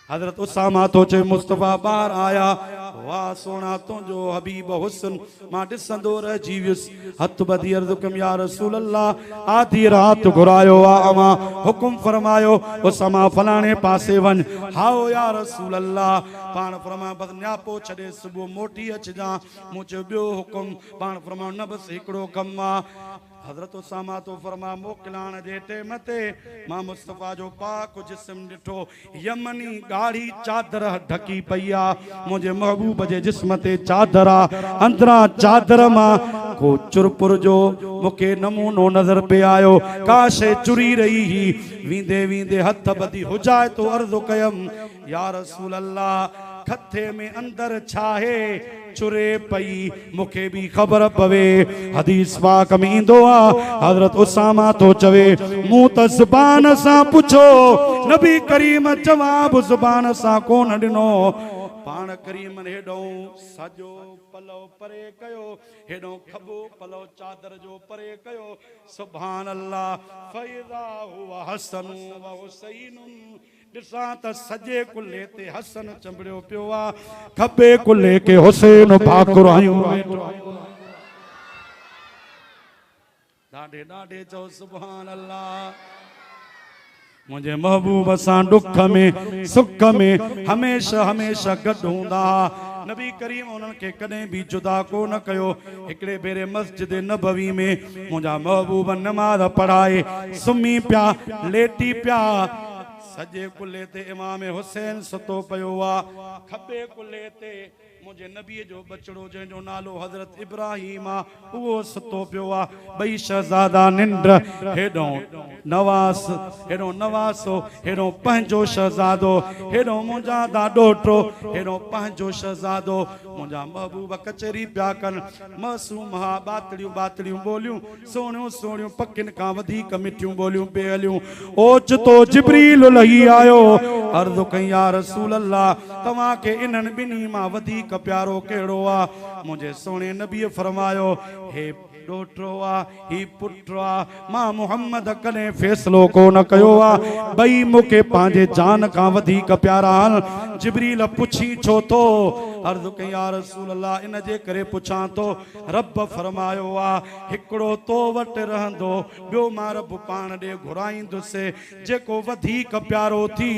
हजरत उसामा तो चे मुस्तफा बाहर आया, वाह सोना तुझो हबीब हुस्न मां ॾिसंदो रहिजी वियुसि। हथ ॿधी अर्ज़ कयमि या रसूल अल्लाह, आधी रात घुरायो आहे अवां, हुकुम फरमायो उसामा फलाणे पासे वञ। हाओ या रसूल अल्लाह, पाण फरमा बस न्यापो छॾे सुबुह मोटी अचिजां। मूं चयो ॿियो हुकुम? पाण फरमा न बस हिकिड़ो कमु आहे। हजरत उसामा तो फरमा मोकिलाण जे टेम ते मां मुस्तफा जो पाक जिस्म ॾिठो, यमनी ॻाढ़ी चादर ढकी पई आहे। मुंहिंजे महबूब जे जिस्म ते चादर आहे, अंदरां चादर मां को चुरपुर जो मूंखे नमूनो नज़र पे आयो, का शइ चुरी रही ही। वींदे वींदे हथ ॿधी हुजाए तो अर्ज़ कयमि या रसूल अल्लाह, खथे में अंदर छाहे चुरे पई, मूंखे भी ख़बर पवे। हदीस पाक में ईंदो आहे, हज़रत उसामा तो चवे मूं त ज़ुबान सां पुछो, नबी करीम जवाब ज़ुबान सां कोन ॾिनो। पाण करीम हेॾों साॼो पलव परे कयो, हेॾों खॿो पलव चादर जो परे कयो। सुभान अल्लाह, फ़इज़ा हुवा हसनु व हुसैनुन, ॾिसां त सॼे कुल्हे ते हसन चंबड़ियो पियो आहे, खॿे कुल्हे के हुसैन भाकुर आहियूं। ॾाढे ॾाढे चओ सुभान अल्लाह। मुझे महबूब सां दुख में सुख में हमेशा हमेशा गॾु हूंदा। नबी करीम उन्हनि खे कॾहिं भी जुदा कोन कयो। हिकिड़े भेरे मस्जिद नबवी में मुंहिंजा महबूब नमाज़ पढ़ाए सुम्ही पिया, लेटी पिया। सॼे कुल्हे ते इमाम हुसैन सुतो पियो आहे, खॿे कुल्हे ते मुझे नबी जो बचड़ो जंहिंजो नालो हज़रत इब्राहिम आहे, उहो सुतो पियो आहे। ॿई शहज़ादा निंड, हेॾों नवास, हेॾों नवासो, हेॾों पंहिंजो शहज़ादो, हेॾों मुंहिंजा ॾोहिटो, हेॾों पंहिंजो शहज़ादो। मुंहिंजा महबूब कचहरी पिया कनि, मासूम हा, बातड़ियूं बातड़ियूं ॿोलियूं, सोणियूं सोणियूं पखियुनि खां वधीक मिठियूं ॿोलियूं पे हलियूं। ओचितो जिब्रील लही आयो, अर्ज़ कई या रसूल अल्लाह, तव्हांखे इन्हनि ॿिन्ही मां वधीक प्यारो कहिड़ो आहे? मुंहिंजे सोणे नबीअ फरमायो, हे ॾोहिटो आहे, ही पुटु आहे, मां मुहम्मद कॾहिं फ़ैसिलो कोन कयो आहे, ॿई मूंखे पंहिंजे जान खां वधीक प्यारा आहिनि। जिब्रील पुछी छो थो? अर्ज़ कई या रसूल अल्लाह, इन जे करे पुछां थो, रब फरमायो आहे हिकिड़ो तो वटि रहंदो, ॿियो मां रब पाण ॾे घुराईंदुसि। जेको वधीक प्यारो थी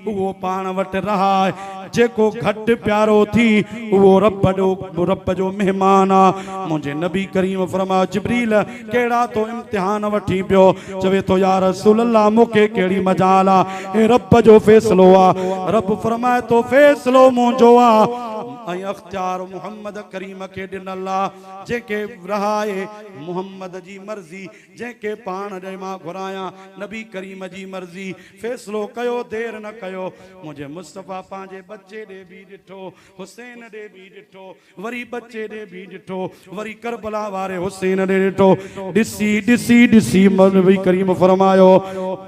उहो पाण वटि रहाए, जेको घटि प्यारो थी उहो रब जो महिमान आहे। मुंहिंजे नबी करीम फरमायो, जिब्रील कहिड़ा तो इम्तिहान वठी पियो? चवे थो या रसूल अल्लाह, मूंखे कहिड़ी मजाल आहे, हे रब जो फ़ैसिलो आहे। रब फरमाए तो फ़ैसिलो मुंहिंजो आहे ऐं अख्तियार मुहम्मद करीम खे ॾिनल आहे। जेके रहाए मुहम्मद जी मर्ज़ी, जेके पाण ॾे मां घुरायां नबी करीम जी मर्ज़ी। फ़ैसिलो कयो, देर न कयो। मुंहिंजे मुस्तफ़ा पंहिंजे बच्चे ॾे बि ॾिठो, हुसैन ॾे बि ॾिठो, वरी बच्चे ॾे बि ॾिठो, वरी करबला वारे हुसैन ॾे ॾिठो। ॾिसी ॾिसी ॾिसी नबी करीम फरमायो,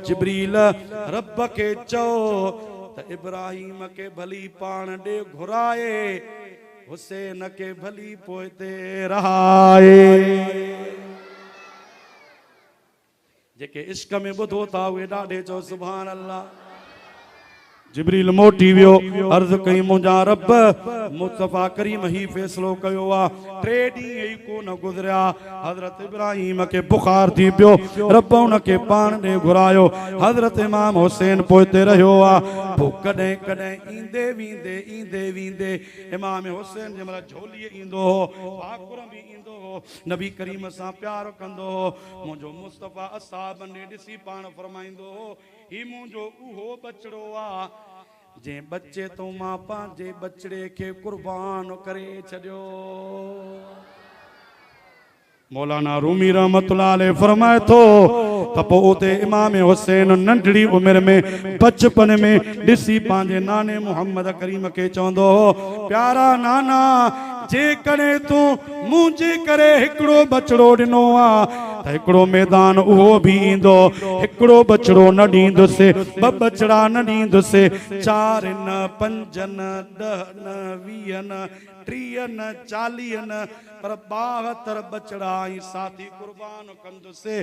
जिब्रील रब खे चओ त इब्राहिम के भली पाण ॾे घुराए, हुसैन के भली पोइ ते रहाए। जेके इश्क में ॿुधो था उहे ॾाढे चओ सुभान अल्लाह। जिब्रील मोटी वियो, अर्ज़ कई मुंहिंजा रब, मुस्तफ़ा करीम ही फ़ैसिलो कयो आहे। 3 ॾींहं ई कोन गुज़रिया, हज़रत इब्राहिम खे बुखार थी पियो, रब उन खे पाण ॾे घुरायो। हज़रत इमाम हुसैन पोइते रहियो आहे। पोइ कॾहिं कॾहिं ईंदे वींदे इमाम हुसैन जंहिं महिल झोलीअ ईंदो हो, भाकुर बि ईंदो हो, नबी करीम सां प्यार कंदो हो। मुंहिंजो मुस्तफ़ा असहाबनि ॾे ॾिसी पाण फरमाईंदो हो, ही मुंहिंजो उहो बचड़ो आहे जंहिं बच्चे तो मां पंहिंजे बचड़े खे कुर्बान करे छॾियो। मौलाना रूमी रहमतुल्लाह अलैह फरमाए थो त पोइ उते इमाम हुसैन नंढड़ी उमिरि में बचपन में ॾिसी पंहिंजे नाने मुहम्मद करीम खे चवंदो हो, प्यारा नाना, जेकॾहिं तूं मुंहिंजे करे हिकिड़ो बचड़ो ॾिनो आहे त हिकिड़ो मैदान उहो बि ईंदो, हिकिड़ो बछड़ो न ॾींदुसि, ॿ बछड़ा न ॾींदुसि, 4 न 5 न 10 न 20 न 30 न 40 न पर 72 बछड़ा ऐं साथी कुर्बान कंदुसि।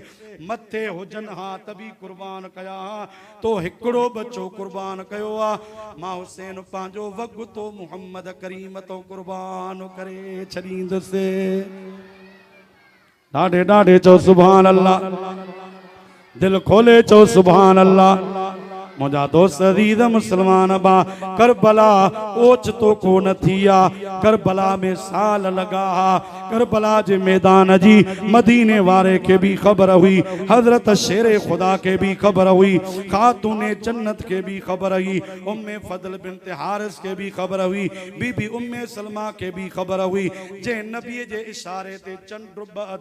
मथे हुजन हा त बि कुर्बान कया हा, तो हिकिड़ो बच्चो कुर्बान कयो आहे। मां हुसैन पंहिंजो वॻु तो मुहम्मद करीम तो कुर्बान करे छॾींदुसि। ॾाढे ॾाढे चओ सुभान अल्लाह, दिल खोले चओ सुभान अल्लाह। मुझा दोस्त अज़ीज़ मुसलमान बा, करबला ओचितो को न थिया, करबला में साल लगा, करबला जे मैदान जी मदीने वारे के भी खबर हुई, हजरत शेरे खुदा के भी खबर हुई, खातूने जन्नत के भी खबर हुई, उम्मे फजल बिनते हारिस के भी खबर हुई, बीबी उम्मे सलमा के भी खबर हुई। जे नबी जे इशारे ते चंड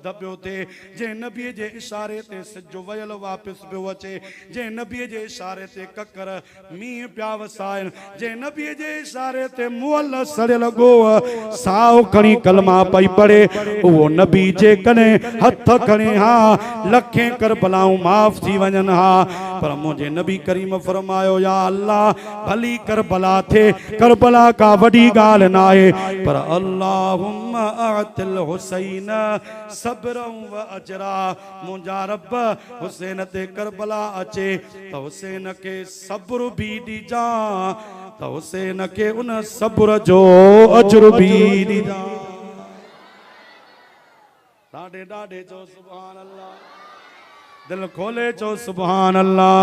दबियो थे, जे नबी जे इशारे ते सिजो वयल वापस पियो अचे, जे नबी जे इशारे ते ककर मींह पिया वसाइन, जे नबी जे इशारे ते मुअल सड़ियल गो साओ खणी कलमा पई पढ़े, वो नबी जे कने हथ खणे हा लखे करबलाऊं माफ थी वञन हा। पर मुझे नबी करीम फरमायो, या अल्लाह भली करबला थे, करबला का वडी गाल ना है, पर अल्लाहुम्मा अतिल हुसैन सब्रन व अजरा, मुंजा रब हुसैन ते करबला अचे तो हुसैन के सब्र भी दीजा, तो हुसैन के उन सब्र जो अजर भी दीजा। ॾाढे ॾाढे चो सुभान अल्लाह, दिल खोले चो सुभान अल्लाह।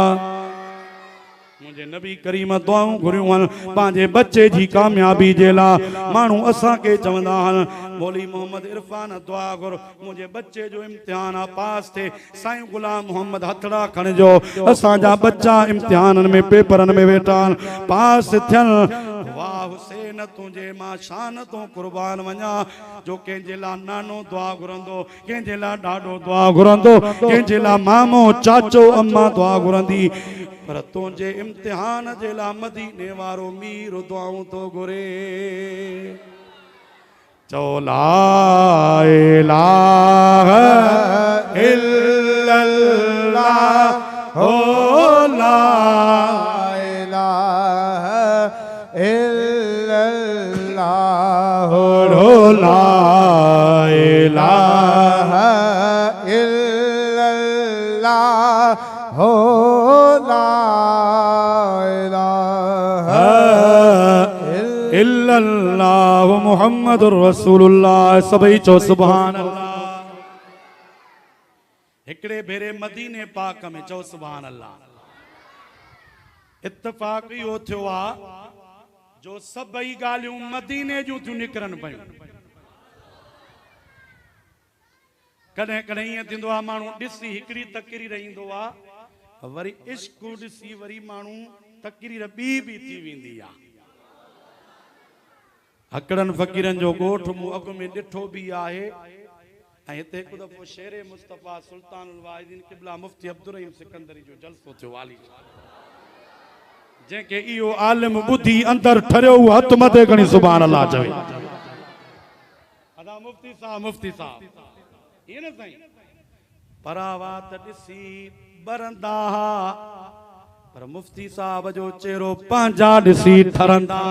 मुझे नबी करीम दुआऊं घुरियूं पंहिंजे बच्चे जी कामयाबी जे लाइ। माण्हू असां के चवंदा आहिनि मौली मोहम्मद इरफान दुआ घुर, मुंहिंजे बच्चे जो इम्तिहान आहे पास थे, साईं गुलाम मोहम्मद हथड़ा खणिजो। असांजा बच्चा इम्तिहाननि में पेपरनि में वेठा आहिनि, पास थियनि। वाह हुसैन तुंहिंजे मां शान तो कुर्बान वञा, जो कंहिंजे लाइ नानो दुआ घुरंदो, कंहिंजे लाइ ॾाढो दुआ घुरंदो, कंहिंजे लाइ मामो चाचो अम्मा दुआ घुरंदी, पर तुंहिंजे इम्तिहान जे लाइ मदीने वारो मीर दुआऊं तो घुरे। चो ला इलाहा इल्लल्लाह हो, ला इलाहा इल्लल्लाह हो, ला इलाहा इल्लल्लाह हो, इल्लल्लाह मुहम्मदुर रसूलुल्लाह। सभई चो सुभान अल्लाह। हिकड़े भेरे मदीने पाक में चो सुभान अल्लाह। इत्तफाक इहो थियो आ जो सभई ॻाल्हियूं मदीने जूं थियूं निकिरनि पयूं। कॾहिं कॾहिं ईअं थींदो आहे माण्हू ॾिसी हिकिड़ी तकरीर ईंदो आहे, वरी इश्क ॾिसी वरी माण्हू तकरीर ॿी बि थी वेंदी आहे। हकड़न फ़कीरन जो गोठ मूं अॻु में ॾिठो बि आहे। ऐं हिते हिकु दफ़ो शेरे मुस्तफ़ा सुल्तानुल वाहिदीन क़िबला मुफ्ती अब्दुर रहीम सिकंदरी जो जलसो थियो वाली, जंहिंखे इहो आलिम ॿुधी अंदरि ठरियो हथ मथे खणी सुभान अल्लाह चवे। अदा मुफ्ती साहब ईअं न साईं, परावात ॾिसी बरंदा, पर मुफ्ती साहब जो चेहरो पंहिंजा ॾिसी ठरंदा।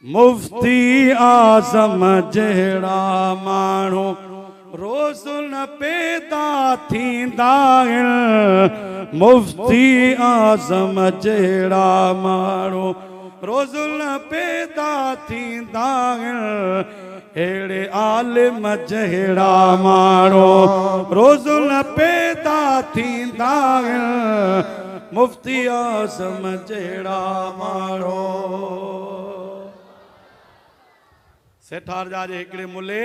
मुफ्ती आज़म जहिड़ा माण्हू रोज़ न पैदा थींदा आहिनि, मुफ्ती आज़म जहिड़ा माण्हू रोज़ न पैदा थींदा आहिनि, अहिड़े आलिम जहिड़ा माण्हू रोज़ न पैदा थींदा आहिनि, मुफ्ती आज़म जहिड़ा माण्हू। सेठार जा जे हिकिड़े मुले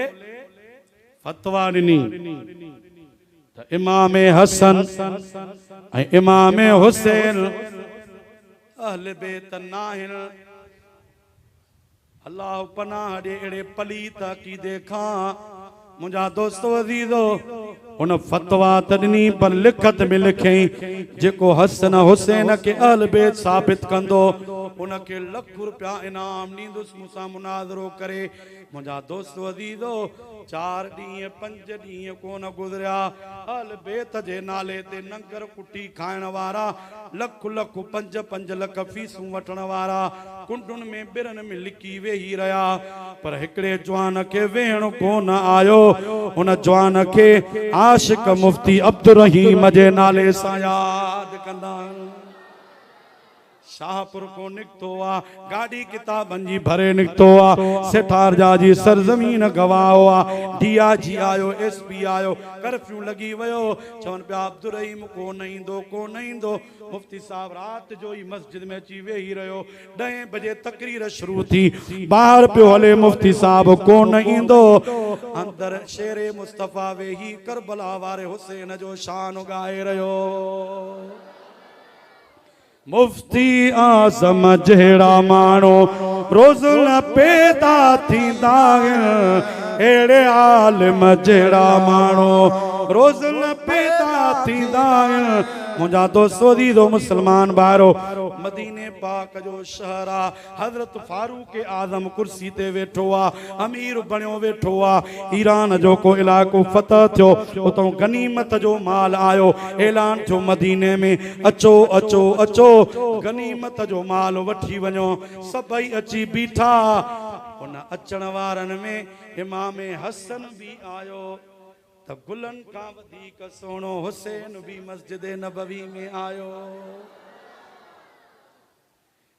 फतवा ॾिनी त इमाम हसन ऐं इमाम हुसैन अहले बेत नाहिनि। अल्लाह पनाह ॾे अहिड़े पलीत अक़ीदे खां। मुंहिंजा दोस्त अज़ीज़ो उन फतवा त ॾिनी, पर लिखत में लिखई जेको हसन हुसैन के अहल बेत साबित कंदो उनके लख रुपया इनाम ॾींदुसि मूंसां मुनाज़रो करे। मुंहिंजा दोस्त अज़ीज़ो 4 ॾींहं 5 ॾींहं कोन गुज़रिया, अल बेत जे नाले ते नंगर कुटी खाइण वारा, लख लख 5 लख फीसूं वठण वारा कुंडुनि में बिरनि में लिकी वेही रहिया, पर हिकिड़े जवान खे वेहण कोन आयो। उन जवान खे आशिक मुफ्ती अब्दुल रहीम जे नाले सां यादि कंदा। शाहपुर को निकतो आ, गाड़ी किताबन जी भरे निकतो आ, सेठार जा जी सरजमीन गवाओ आ, डीआईजी आयो, एसपी आयो, कर्फ्यू लगी वयो। चवन पिया अब्दुल रहीम को न ईंदो। मुफ्ती साहब रात जो ही मस्जिद में अची वेही रहियो। 10 बजे तकरीर शुरू थी, बाहर पियो हले मुफ्ती साहब को न ईंदो। अंदर शेरे मुस्तफा वेही करबला वारे हुसैन जो शान गाए रहियो। मुफ्ती आज़म जहिड़ा माण्हू रोज़ न पैदा थींदा आहिनि, अहिड़े आलिम जहिड़ा माण्हू रोज़ न पैदा थींदा आहिनि। मुंहिंजा दोस्त अज़ीज़ो मुस्लमान भाइरो, मदीने पाक जो शहर आ, हज़रत फारूक आज़म कुर्सी ते वेठो आ, अमीर बणियो वेठो आ। ईरान जो को इलाइक़ो फतह थियो, उतां गनीमत जो माल आयो, ऐलान थियो मदीने में अचो अचो अचो गनीमत जो माल वठी वञो। सभई अची बीठा। उन अचण वारनि में इमाम हसन भी आयो, त गुलनि खां वधीक सोनो हुसैन भी मस्जिद नबवी में आयो।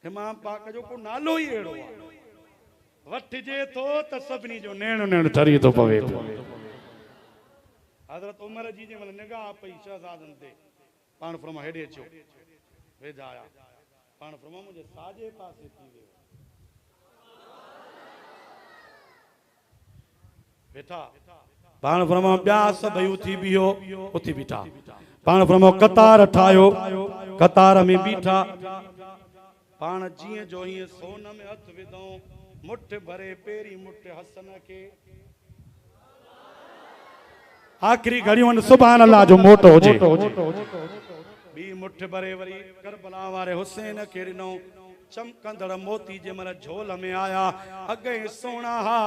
इमाम पाक जो को नालो ही अहिड़ो आहे, वठिजे थो त सभिनी जो नैण नैण ठरी थो पवे। हज़रत उमर जी जे महिल निगाह पई शहज़ादनि ते, पाण फरमा हेॾे अचो, वेझा आया, पाण फरमा मुंहिंजे साॼे पासे थी वियो, वेठा। पाण फरमा ॿिया सभई उथी बीहो, उथी बीठा। पाण फरमा कतार ठाहियो, कतार में बीठा। पाण जीअं जो हीअं सोन में हथ विधऊं, मुठ भरे पेरी मुठ हसन खे, आखिरी घड़ियूं सुभान अल्लाह जो मोटो हुजे, ॿी मुठ भरे वरी करबला वारे हुसैन खे ॾिनो। चमकंदड़ मोती जे महिल झोल में आया, अॻे सोना हा,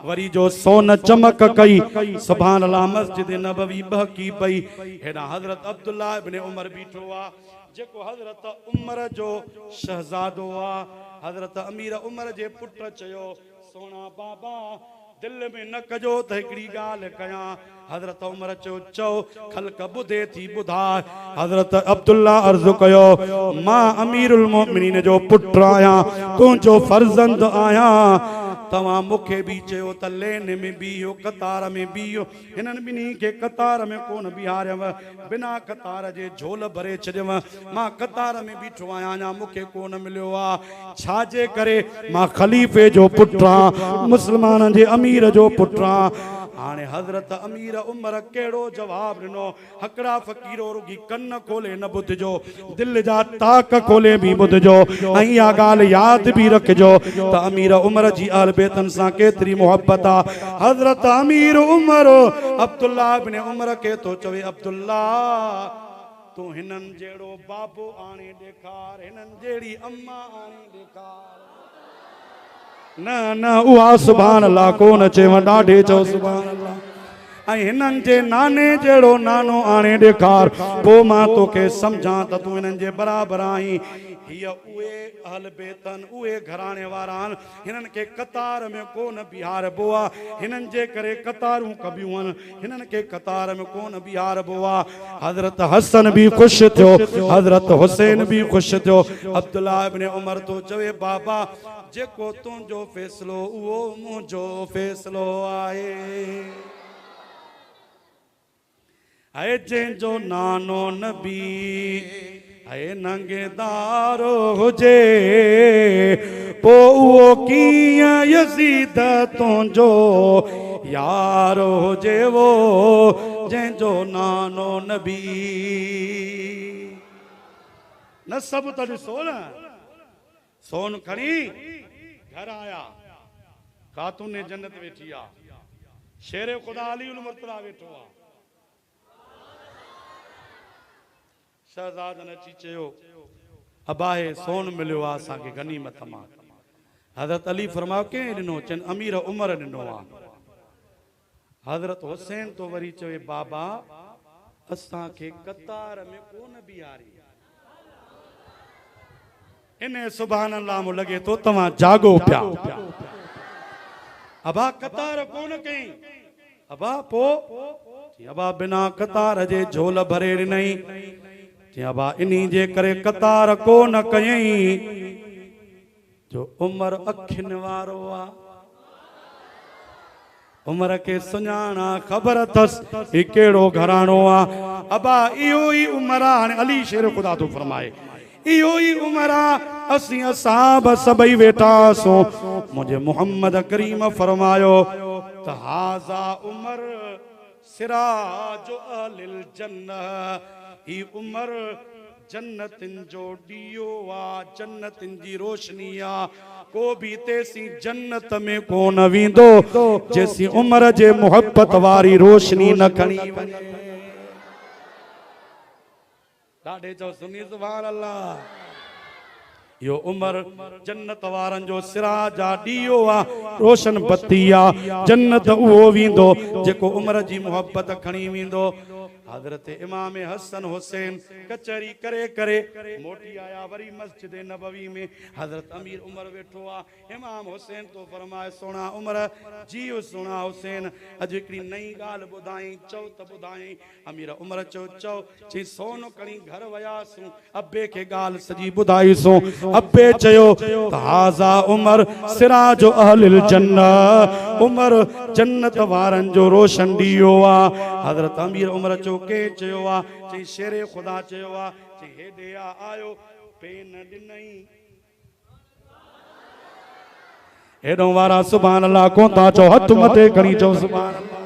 वरी जो सोन चमक कई, सुभान अल्लाह मस्जिद नबवी बहकी पई। हेॾा हज़रत अब्दुल्लाह इब्न उमर बीठो आ, जेको हज़रत उमर जो शहजादो आ। हज़रत अमीर उमर जे पुट चयो, सोना बाबा दिल में न कजो त हिकिड़ी ॻाल्हि कयां। हज़रत उमर चओ खल्क ॿुधे थी ॿुधाए। हज़रत अब्दुल्ला अर्ज़ु कयो, मां अमीरुल मोमिनीन जो पुटु आहियां, तुंहिंजो फर्ज़ंद आहियां। तव्हां मूंखे बि चयो त लेन में बीहो, कतार में बीहो। हिननि ॿिन्ही खे कतार में कोन बीहारियव, बिना कतार जे झोल भरे छॾियव। मां कतार में बीठो आहियां, अञा मूंखे कोन मिलियो आहे। छाजे करे? मां ख़लीफ़े जो पुटु आहियां, मुस्लमाननि जे अमीर जो पुटु आहियां। हाणे हज़रत अमीर उमर कहिड़ो जवाब ॾिनो? हकड़ा फ़कीरो रुगी कन खोले न ॿुधजो, दिल जा ताक खोले भी ॿुधजो, ऐं इहा ॻाल्हि यादि भी रखिजो त अमीर उमर जी आल बेतन सां केतिरी मोहब्बत आहे। हज़रत अमीर उमर अब्दुल्ला इब्न उमर खे तो चवे, अब्दुल्ला तूं हिननि जहिड़ो बाबो आणे ॾेखार, हिननि जहिड़ी अम्मा आणे ॾेखार। न उहा सुभान अल्लाह कोन चेव, ॾाढे चओ सुभान अल्लाह। ऐं हिननि जे नाने जहिड़ो नानो आणे ॾेखार, पोइ मां तोखे सम्झां त तूं हिननि जे बराबरि आहीं। हीअ उहे अहल बेतन, उहे घराणे वारा आहिनि, हिननि खे कतार में कोन बीहारबो आहे। हिननि जे करे कतारूं कबियूं आहिनि, हिननि खे कतार में कोन बीहारबो आहे। हज़रत हसन बि ख़ुशि थियो, हज़रत हुसैन बि ख़ुशि थियो। अब्दुल्ला इब्न उमर तो चवे, बाबा जेको तुंहिंजो फ़ैसिलो उहो मुंहिंजो फ़ैसिलो आहे। ऐं जंहिंजो नानो नबी ऐं नंगेदारो हुजे, पोइ उहो कीअं यज़ीद तुंहिंजो यारो हुजे, वो जंहिंजो नानो नबी। न सभु त ॾिसो न, सोन खणी घर आया, खातून जन्नत वेठी आ, शेर खुदा अली उल मुर्तला वेठो आ। शहजादन अची चयो, अबाहे सोन मिलियो आहे असांखे गनीमत मां। हज़रत अली फरमायो कंहिं ॾिनो? चइनि अमीर उमर ॾिनो आहे। हज़रत हुसैन तो वरी चवे बाबा असांखे कतार में कोन बीहारी। इन सुभान अल्लाह मो लगे तो तव्हां जागो पिया। अबा कतार कोन कई। अबा पो अबा बिना कतार जे झोल भरे ॾिनई। अबा इन्ही जे करे कतार कोन कयई जो उमर अखियुनि वारो आहे। उमर के सुञाणा ख़बर अथसि ही कहिड़ो घराणो आहे। अबा इहो ई उमर आहे। हाणे अली शेर ख़ुदा थो फरमाए इहो ई उमर आहे। असीं असहाब सभई वेठासीं। मुंहिंजे मोहम्मद करीम फरमायो त हाज़ा उमर सिराज अहलिल जन्नह। ही उमर जन्नतिन जो ॾीओ आहे, जन्नतिन जी रोशनी आहे। को भी तेसी जन्नत में कोन वेंदो जेसी उमर जे मोहब्बत वारी रोशनी न खणी वञे। ॾाढे चओ सुनी सुभान अल्लाह। यो उमर जन्नत वारन जो सिराज आ, ॾीओ आ, रोशन बत्ती आ। जन्नत उहो वेंदो जेको उमर जी मोहब्बत खणी वेंदो। हज़रत इमाम हसन हुसैन कचहरी करे करे मोटी आया वरी मस्जिद नबवी में। हज़रत अमीर उमर वेठो आ। इमाम हुसैन तो फरमाए सोना उमर जियो सोना हुसैन अज हिकड़ी नई ॻाल्हि ॿुधाई चओ त ॿुधाई। अमीर उमर चओ चओ। चई सोनो खणी घर वयासूं अब्बे खे ॻाल्हि सॼी ॿुधाईसूं। अब्बे चयो त हाज़ा उमर सिराज अहलिल जन्नह। उमर जन्नत वारन जो रोशन ॾीओ आ। हज़रत अमीर उमर चयो के चयो आ? चई शेरे खुदा चयो आ। चई हेॾे आयो पेन ॾिनई। हेॾो वारा सुभान अल्लाह कोन था चओ हथ मथे खणी चओ सुभान अल्लाह।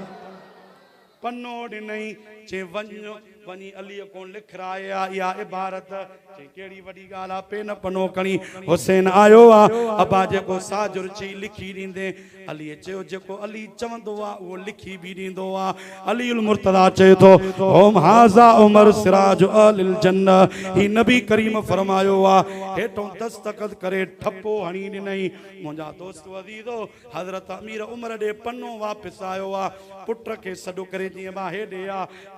पन्नो ॾिनई। चई वञो वञी अलीअ को लिखराए आ इहा इबारत। चई कहिड़ी वॾी ॻाल्हि आहे। पेन पनो खणी हुसैन आयो आहे। अबा जेको साजुर चई लिखी ॾींदे। अलीअ चयो जेको अली चवंदो आहे उहो लिखी बि ॾींदो आहे। अली उल मुर्तदा चए थो ओम हाज़ा उमर सिराज अहलिल जन्नह। ही नबी करीम फरमायो आहे। हेठों दस्तखत करे ठपो हणी ॾिनई। मुंहिंजा दोस्त अज़ीज़ो हज़रत अमीर उमर ॾे पनो वापसि आयो आहे। पुट खे सॾु करे जीअं मां हेॾे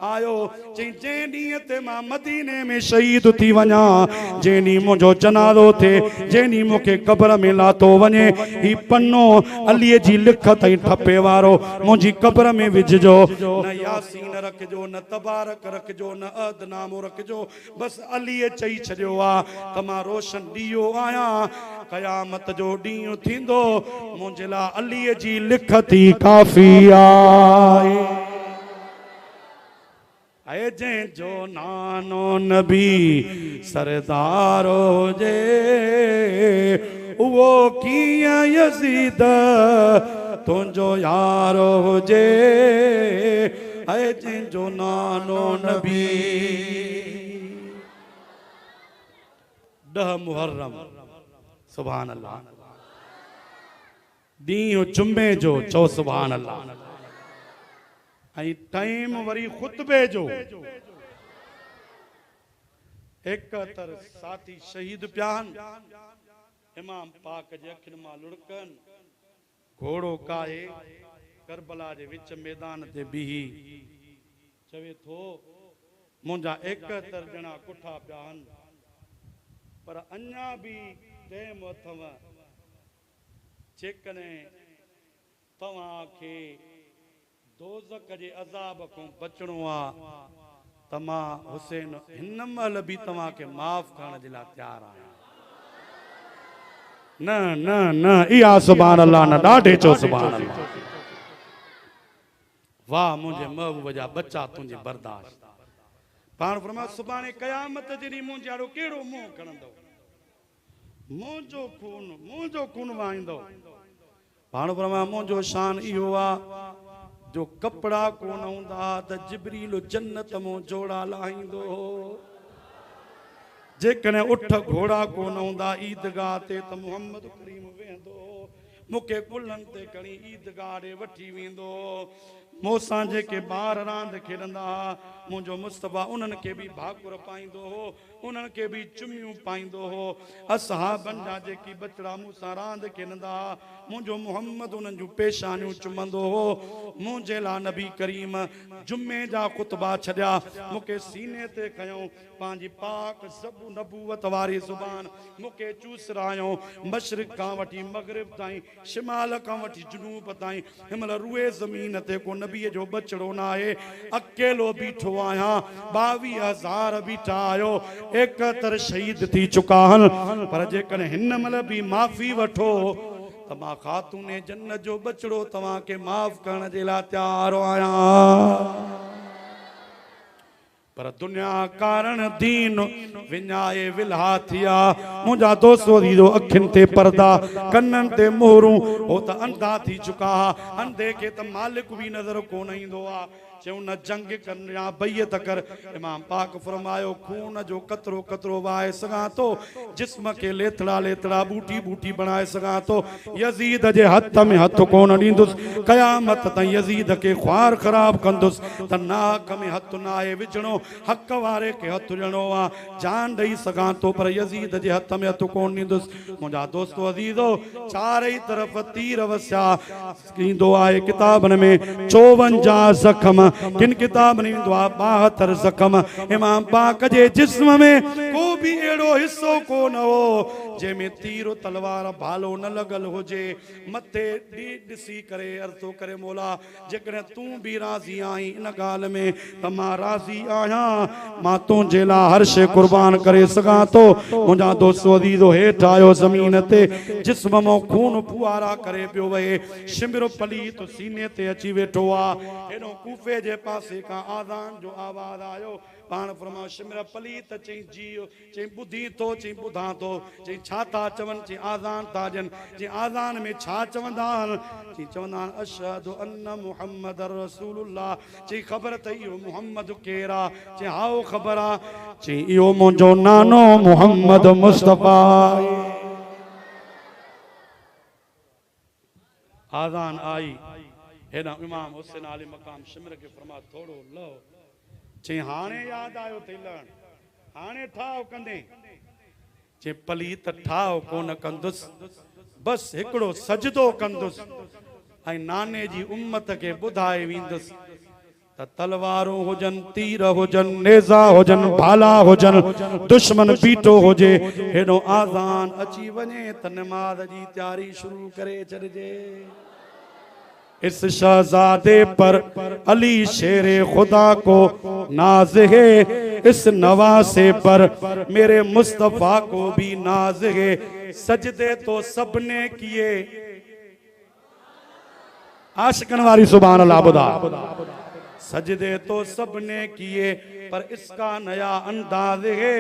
आयो। चई जंहिं ॾींहं ते मां मदीने में शहीद थी वञा, जंहिं ॾींहुं मुंहिंजो जनाज़ो थिए, जंहिं ॾींहुं मूंखे क़ब्र में लातो वञे, ही पनो अलीअ जी लिख ताईं ठपे वारो मुंहिंजी क़ब्र में विझजो। न यासीन रखजो, न तबारक रखजो, न अदनामो रखजो। बसि अलीअ चई छॾियो आहे त मां रोशन ॾीओ आहियां। क़यामत जो ॾींहुं थींदो मुंहिंजे लाइ अलीअ जी लिख थी काफ़ी आहे। ऐ जंहिंजो नानो नबी सरदार हुजे उहो कीअं यज़ीद तुंहिंजो यार हुजे। ऐ जंहिंजो नानो नबी। 10 मुहर्रम सुभान अल्लाह। ॾींहुं जुमे जो चओ सुभान अल्लाह। टाइम वरी खुतबे जो। 71 साथी शहीद प्यान। इमाम पाक जे अखियुनि मां लुड़कन। घोड़ो काहे करबला जे विच मैदान ते बीही चवे थो मुंहिंजा 71 ॼणा कुठा प्यान पर अञा बि टाइम अथव। जेकॾहिं तव्हांखे दोज़ख जे अज़ाब को बचणो आहे त मां हुसैन हिन महिल बि तव्हांखे माफ़ करण जे लाइ तयारु आहियां। न न न इहा सुभान अल्लाह न ॾाढे चओ सुभान अल्लाह। वाह मुंहिंजे महबूब जा बच्चा तुंहिंजे बर्दाश्त। पाण फरमायो सुभाणे क़यामत जे ॾींहुं मुंहिंजे आड़ो कहिड़ो मुंहुं खणंदो। मुंहिंजो खून वहाईंदो। पाण फरमायो मुंहिंजो शान इहो आहे जो कपड़ा कोन हूंदा त जिब्रील जन्नत मो जोड़ा लाहींदो। जेकॾहिं उठ घोड़ा कोन हूंदा ईदगाह ते त मोहम्मद करीम वेंदो। मूंखे कुल्हनि ते खणी ईदगाह ॾे वठी वेंदो। मोसां जेके ॿार रांदि खेॾंदा हुआ मुंहिंजो मुस्तफ़ा उन्हनि खे बि भाकुर पाईंदो हो, उन्हनि खे बि चुमियूं पाईंदो हो। असहाबनि जा जेकी बचड़ा मूंसां रांदि खेॾंदा हुआ मुंहिंजो मुहम्मद उन्हनि जूं पेशानियूं चुमंदो हो। मुंहिंजे लाइ नबी करीम जुमे जा ख़ुतबा छॾिया, मूंखे सीने ते खयूं, पंहिंजी पाक ज़बू नबूवत वारी ज़ुबान मूंखे चूसरायो, मशरिक़ खां वठी मग़रिब ताईं, शिमाल खां वठी जनूब ताईं। हिनमहिल रूए ज़मीन ते को नबीअ जो बचड़ो न आहे, अकेलो बीठो आहियां, 22,000 बीठा आहियो, 71 शहीद थी चुका आहिनि, पर जेकॾहिं हिन महिल बि माफ़ी वठो त मां ख़ातूने जन्नत जो बचड़ो तव्हांखे माफ़ करण जे लाइ तयारु आहियां। पर दुनिया कारण दीन विञाए विल्हा थिया। मुंहिंजा दोस्तो दीदो अखियुनि ते पर्दा, कननि ते मोहरूं, हो त अंधा थी चुका। अंधे खे त मालिक बि नज़र कोन ईंदो आहे। चऊं न जंग कर या बैयत कर। इमाम पाक फरमायो खून जो कतरो कतरो वाहे सघां थो, जिस्म खे लेथड़ा लेथड़ा बूटी बूटी बणाए सघां थो। यज़ीद जे हथ में हथ कोन ॾींदुसि, क़यामत ताईं यज़ीद खे ख्वार ख़राब कंदुसि त नाक में हथ न आहे विझणो, हक़ वारे खे हथ ॾियणो आहे। जान ॾेई सघां थो पर यज़ीद जे हथ में हथ कोन ॾींदुसि। मुंहिंजा दोस्तो अज़ीज़ो, चारई तरफ़ तीर वसिया। ईंदो आहे किताबनि में 54 ज़ख़्म, किन किताब में ईंदो आहे 72 ज़ख़्म। इमाम पाक जे जिस्म में को बि अहिड़ो हिस्सो कोन हो जंहिंमें तीर तलवार भालो न लॻल हुजे। मथे ॾिसी करे अर्ज़ो करे मौला जेकॾहिं तूं बि राज़ी आहीं इन ॻाल्हि में त मां राज़ी आहियां, मां तुंहिंजे लाइ हर शइ क़ुर्बान करे सघां थो। मुंहिंजा दोस्तो अज़ीज़ो हेठि आयो ज़मीन ते, जिस्म मां खून फुआरा करे पियो वहे, शिमिर पलीत सीने ते अची वेठो आहे। हेॾो कूफे जे पासे खां आज़ान जो आवाज़ आयो। पाण फरमायो शिमिर पलीत, चई जियो, चई ॿुधी थो, चई ॿुधां थो, चई छा था चवनि, चई आज़ान था ॾियनि, चई आज़ान में छा चवंदा आहिनि, चई चवंदा आहिनि अशहदु अन्न मुहम्मद रसूलुल्लाह। चई ख़बर त इहो मुहम्मद केरु आहे, चई हाओ ख़बर आहे, चई इहो मुंहिंजो नानो मुहम्मद मुस्तफ़ा। आज़ान आई, हेॾा इमाम हुसैन आली मक़ाम शिमिर खे फरमा थोरो लो, चई हाणे यादि आयो अथई लहण, हाणे ठाव कंदे, चई पलीत ठाव कोन कंदुसि, बसि हिकिड़ो सजदो कंदुसि ऐं नाने जी उम्मत खे ॿुधाए वेंदुसि त तलवारूं हुजनि, तीर हुजनि, नेज़ा हुजनि, भाला हुजनि, दुश्मन बीठो हुजे, हेॾो आज़ान अची वञे त नमाज़ जी तयारी शुरू करे छॾिजे। इस शहजादे पर अली शेरे खुदा को नाज है, इस नवासे पर मेरे मुस्तफा को भी नाज है। सजदे तो सबने किए, आशिकन वाली सुभान अल्लाह बुधा, सजदे तो सबने किए पर इसका नया अंदाज है,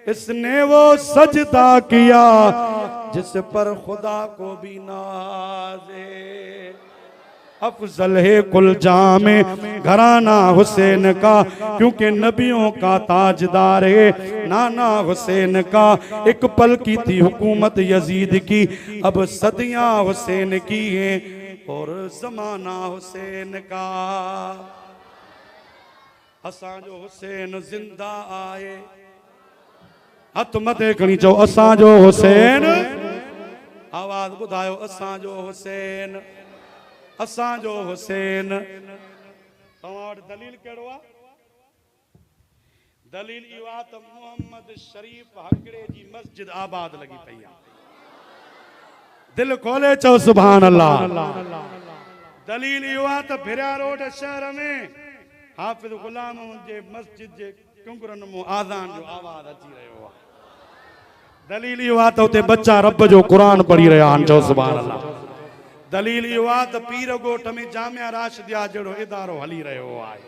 इसने वो सजदा किया जिस पर खुदा को भी नाज है। अफजल है कुल जामे घराना हुसैन का, क्योंकि नबियों का ताजदार है नाना हुसैन का। एक पल की थी हुकूमत यजीद की, अब सदियां हुसैन की हैं और जमाना हुसैन का। असांजो हुसैन जिंदा आए, हथ मथे खणी चओ असांजो हुसैन, आवाज ॿुधायो असांजो हुसैन, असांजो हुसैन। तव्हां वटि दलील कहिड़ो आहे? दलील इहो आहे त मोहम्मद शरीफ हकड़े जी मस्जिद आबाद लगी पई आहे। दिल खोले चओ सुभान अल्लाह। दलील इहो आहे त भिरिया रोड शहर में हाफ़िज़ गुलाम जे मस्जिद जे कुंगरनि मां आज़ान जो आवाज़ अची रहियो आहे। दलील इहो आहे त उते बच्चा रब जो क़ुरान पढ़ी रहिया आहिनि, चओ सुभान अल्लाह। दलील इहो आहे त पीर ॻोठ में जामिया राशिदिया जहिड़ो इदारो हली रहियो आहे।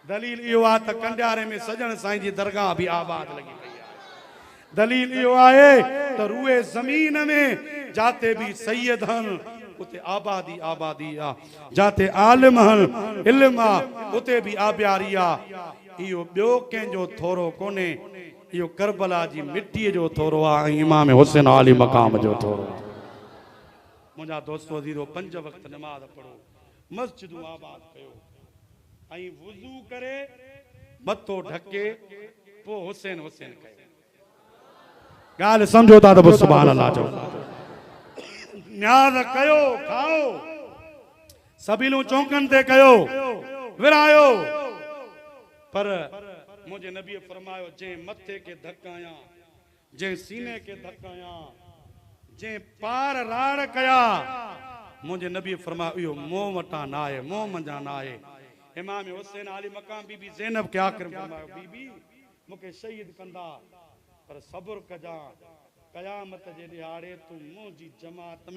दलील इहो आहे त कंडियारे में सजण साईं जी दरगाह बि आबाद लगी पई आहे। दलील इहो आहे त रूए ज़मीन में जाते भी सैयद हन उते आबादी आबादी आहे, जाते आलिम हन इल्म आहे उते भी आबियारी आहे। इहो ॿियो कंहिंजो थोरो कोन्हे, इहो करबला जी मिट्टीअ जो थोरो आहे ऐं इमाम हुसैन आली मक़ाम जो थोरो। मुंहिंजा दोस्तो अज़ीज़ो, 5 वक़्त नमाज़ पढ़ो, मस्जिदूं आबाद कयो ऐं वुज़ू करे मथो ढके पोइ हुसैन हुसैन कयो ॻाल्हि सम्झो था त पोइ सुभान अल्लाह चओ न्याज़ कयो खाओ सबीलूं चौकनि ते कयो विरायो पर मुझे नबी फरमायो जे मथे के धकाया जे सीने के धकाया जे पार राड़ कया मुझे नबी फरमायो इहो मोह वटा ना आहे मोह मंझा ना आहे इमाम हुसैन आली मकाम बीबी ज़ैनब के आखिर फरमायो बीबी मूंखे शहीद कंदा पर सब्र कजा क़यामत जे ॾियारे तूं मुंहिंजी जमात